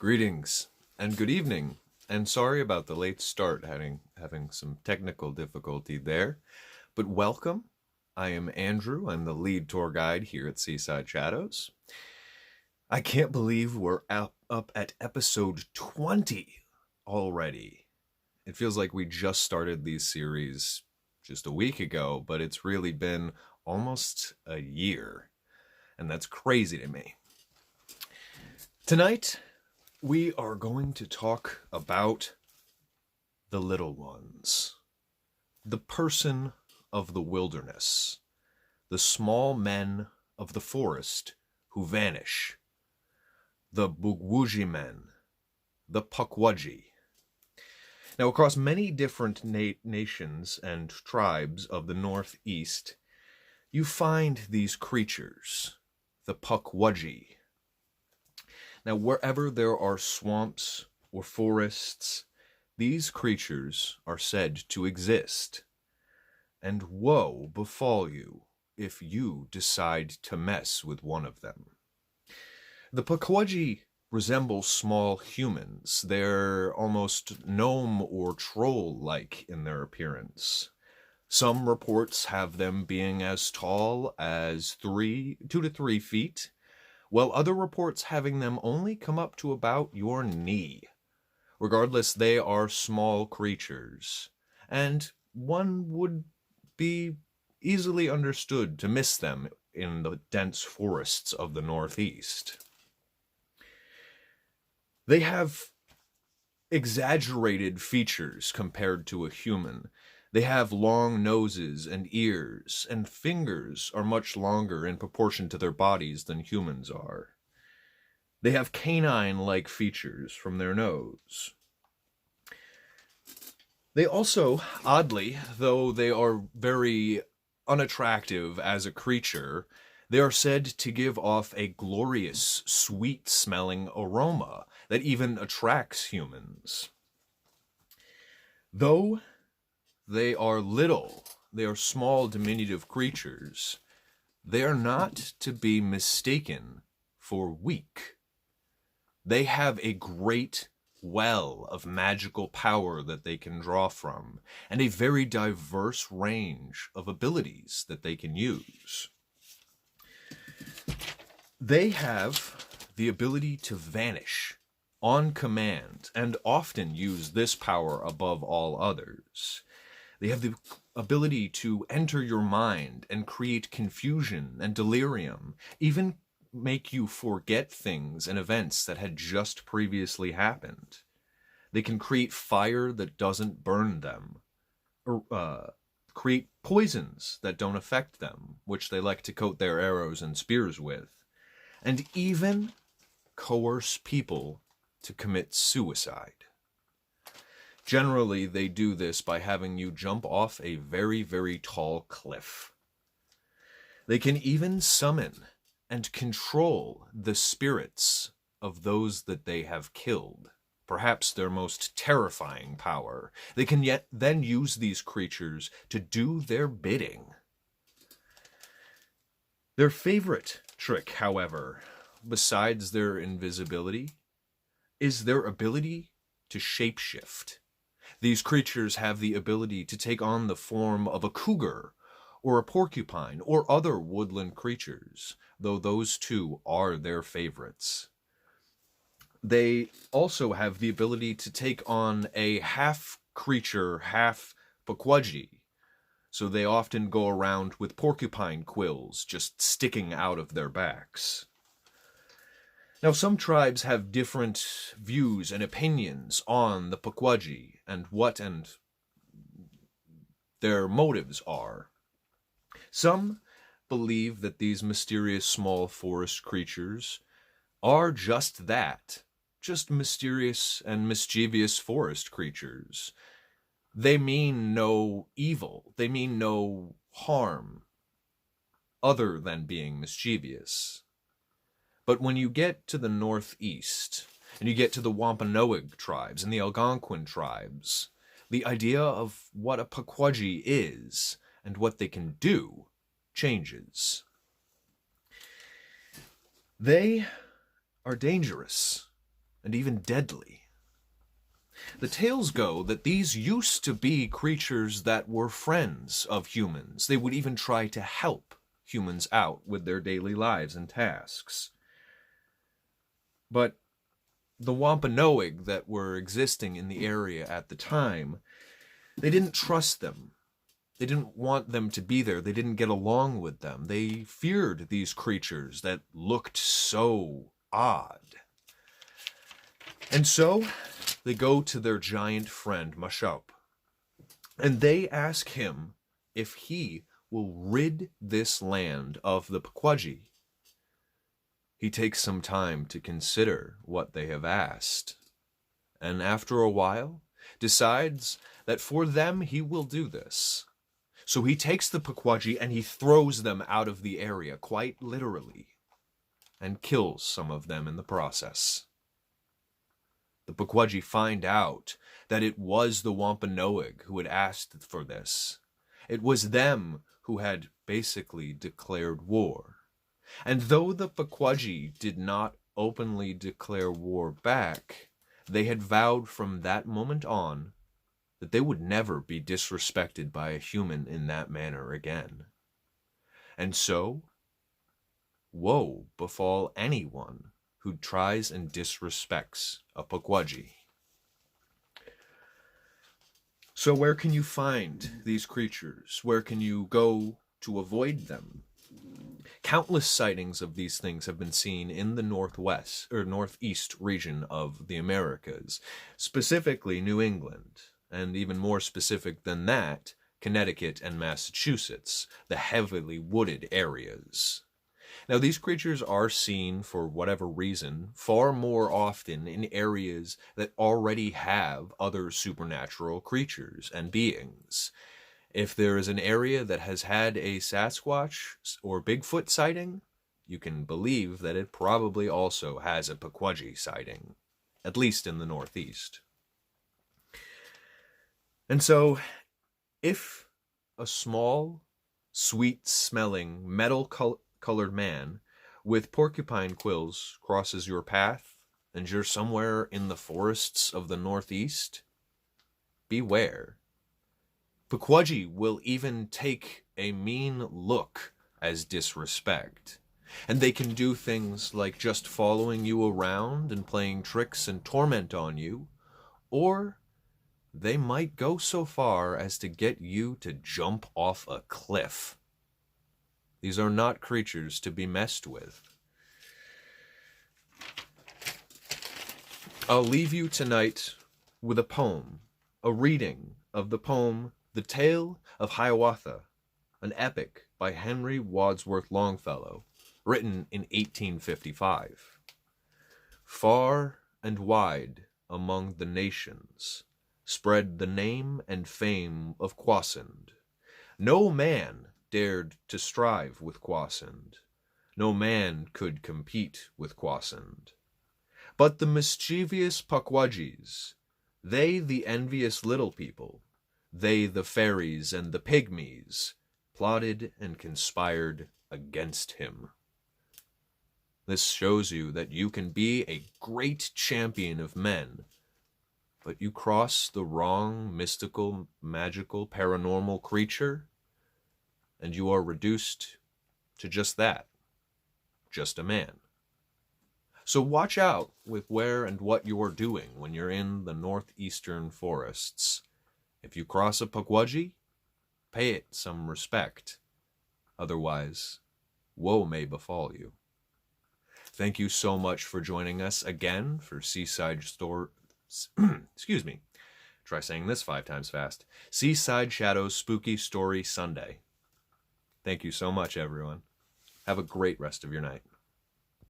Greetings and good evening, and sorry about the late start, having some technical difficulty there, but welcome. I am Andrew. I'm the lead tour guide here at Seaside Shadows. I can't believe we're up at episode 20 already. It feels like we just started these series just a week ago, but it's really been almost a year, and that's crazy to me. Tonight, we are going to talk about the little ones, the person of the wilderness, the small men of the forest who vanish, the Pukwudgie men, the Pukwudgie. Now, across many different nations and tribes of the Northeast, you find these creatures, the Pukwudgie. Now, wherever there are swamps or forests, these creatures are said to exist. And woe befall you if you decide to mess with one of them. The Pukwudgie resemble small humans. They're almost gnome or troll-like in their appearance. Some reports have them being as tall as 2 to 3 feet, while other reports having them only come up to about your knee. Regardless, they are small creatures, and one would be easily understood to miss them in the dense forests of the Northeast. They have exaggerated features compared to a human. They have long noses and ears, and fingers are much longer in proportion to their bodies than humans are. They have canine-like features from their nose. They also, oddly, though they are very unattractive as a creature, they are said to give off a glorious, sweet-smelling aroma that even attracts humans. Though they are little, they are small, diminutive creatures, they are not to be mistaken for weak. They have a great well of magical power that they can draw from, and a very diverse range of abilities that they can use. They have the ability to vanish on command, and often use this power above all others. They have the ability to enter your mind and create confusion and delirium, even make you forget things and events that had just previously happened. They can create fire that doesn't burn them, or create poisons that don't affect them, which they like to coat their arrows and spears with, and even coerce people to commit suicide. Generally, they do this by having you jump off a very, very tall cliff. They can even summon and control the spirits of those that they have killed, perhaps their most terrifying power. They can then use these creatures to do their bidding. Their favorite trick, however, besides their invisibility, is their ability to shapeshift. These creatures have the ability to take on the form of a cougar, or a porcupine, or other woodland creatures, though those two are their favorites. They also have the ability to take on a half-creature, half-Pukwudgie, so they often go around with porcupine quills just sticking out of their backs. Now, some tribes have different views and opinions on the Pukwudgie and what their motives are. Some believe that these mysterious small forest creatures are just that, just mysterious and mischievous forest creatures. They mean no evil, they mean no harm other than being mischievous. But when you get to the Northeast, and you get to the Wampanoag tribes and the Algonquin tribes, the idea of what a Pukwudgie is and what they can do changes. They are dangerous. and even deadly. The tales go that these used to be creatures that were friends of humans. They would even try to help humans out with their daily lives and tasks. But the Wampanoag that were existing in the area at the time, they didn't trust them. They didn't want them to be there. They didn't get along with them. They feared these creatures that looked so odd. And so they go to their giant friend, Mashaup, and they ask him if he will rid this land of the Pukwudgie. He takes some time to consider what they have asked, and after a while decides that for them he will do this. So he takes the Pukwudgie and he throws them out of the area, quite literally, and kills some of them in the process. The Pukwudgie find out that it was the Wampanoag who had asked for this. It was them who had basically declared war. And though the Pukwudgie did not openly declare war back, they had vowed from that moment on that they would never be disrespected by a human in that manner again. And so, woe befall anyone who tries and disrespects a Pukwudgie. So where can you find these creatures? Where can you go to avoid them? Countless sightings of these things have been seen in the northeast region of the Americas, specifically New England, and even more specific than that, Connecticut and Massachusetts, the heavily wooded areas. Now, these creatures are seen, for whatever reason, far more often in areas that already have other supernatural creatures and beings. If there is an area that has had a Sasquatch or Bigfoot sighting, you can believe that it probably also has a Pukwudgie sighting, at least in the Northeast. And so, if a small, sweet-smelling, metal-colored man with porcupine quills crosses your path, and you're somewhere in the forests of the Northeast, beware. Pukwudgie will even take a mean look as disrespect. And they can do things like just following you around and playing tricks and torment on you, or they might go so far as to get you to jump off a cliff. These are not creatures to be messed with. I'll leave you tonight with a poem, a reading of the poem The Tale of Hiawatha, an epic by Henry Wadsworth Longfellow, written in 1855. Far and wide among the nations spread the name and fame of Kwasind. No man dared to strive with Kwasind. No man could compete with Kwasind. But the mischievous Pukwudgies, they the envious little people, they the fairies and the pygmies, plotted and conspired against him. This shows you that you can be a great champion of men, but you cross the wrong mystical, magical, paranormal creature, and you are reduced to just that, just a man. So watch out with where and what you are doing when you're in the northeastern forests. If you cross a Pukwudgie, pay it some respect. Otherwise, woe may befall you. Thank you so much for joining us again for Seaside excuse me. Try saying this 5 times fast. Seaside Shadows Spooky Story Sunday. Thank you so much, everyone. Have a great rest of your night.